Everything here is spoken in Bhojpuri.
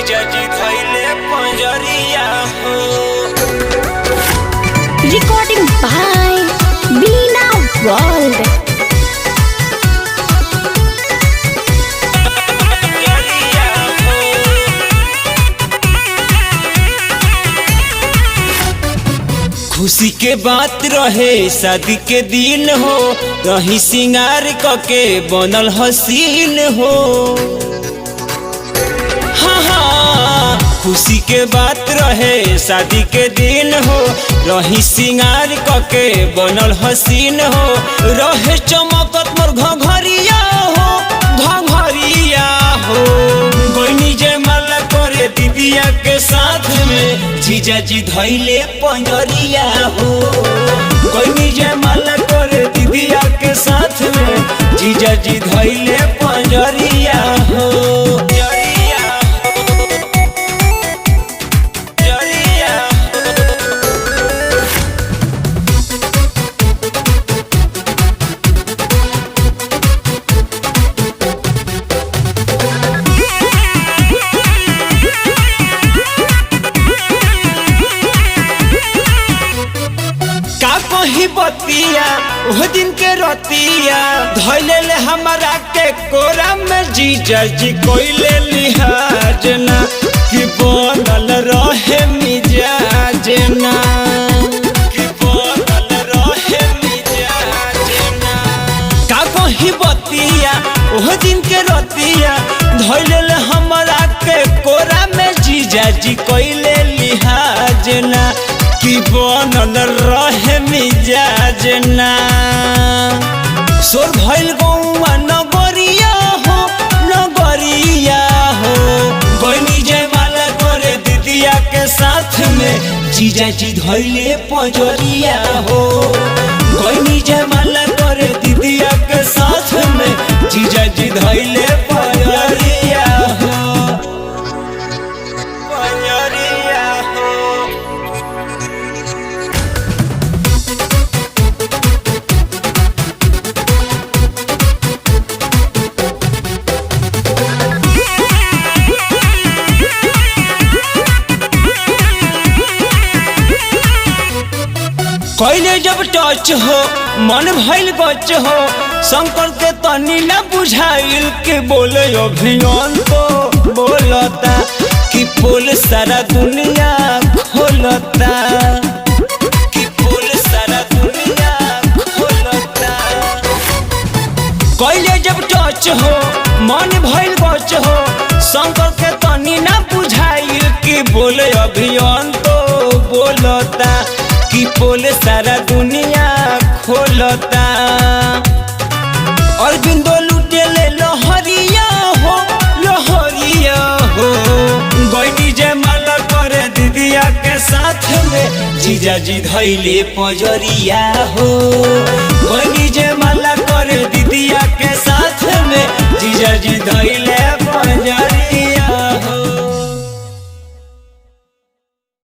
जीजाजी धइले पंजरिया हो। Recording by Beena World. खुशी के बात रहे शादी के दिन हो, रही सिंगार कके बनल हसीन हो। हाँ हाँ खुशी के बात रहे शादी के दिन हो, रही सिंगार कके बनल हसीन हो। रहे चमकत मोर घघरिया हो, घघरिया हो। गोइनी जे माला करे दीदिया के साथ में, जीजाजी धइले पंजरिया हो। गोइनी जे माला करे दीदिया के साथ में, जीजाजी धइले पंजरिया हो। ही बतिया वो दिन के रतिया धइले ले हमारा के कोरा में, जीजाजी कोइले लिहाज ना कि बनल रहे मिजाज ना, कि बनल रहे मिजाज ना। का कही बतिया वो दिन के रतिया धइले ले हमारा के कोरा में, जीजाजी कोइले लिहाज ना कि बनल रहे मिजाज ना। सोर भइल गौआ नगरिया हो, नगरिया हो। गोइनी जय माला करे दीदिया के साथ में, जीजाजी धइले पंजरिया हो। गोइनी जय माला करे दीदिया के साथ में, जीजाजी धइले पंजरिया हो, पंजरिया हो। पहले जब टच हो मन भइल गच हो, शंकर के तनी न बुझाइल के बोले अभियान तो बोलता कि पोल सारा दुनिया खोलता, कि पोल सारा दुनिया खोलता। पहले जब टच हो मन भइल गच हो, शंकर के तनी न बुझाइल के बोले अभियान तो बोलता कि पोल सारा दुनिया खोलता। और बिंदो लुटे ले लहरिया हो, लहरिया हो। गोइनी जे माला करे दीदिया के साथ में, जीजाजी धइले पंजरिया हो। गोइनी जे माला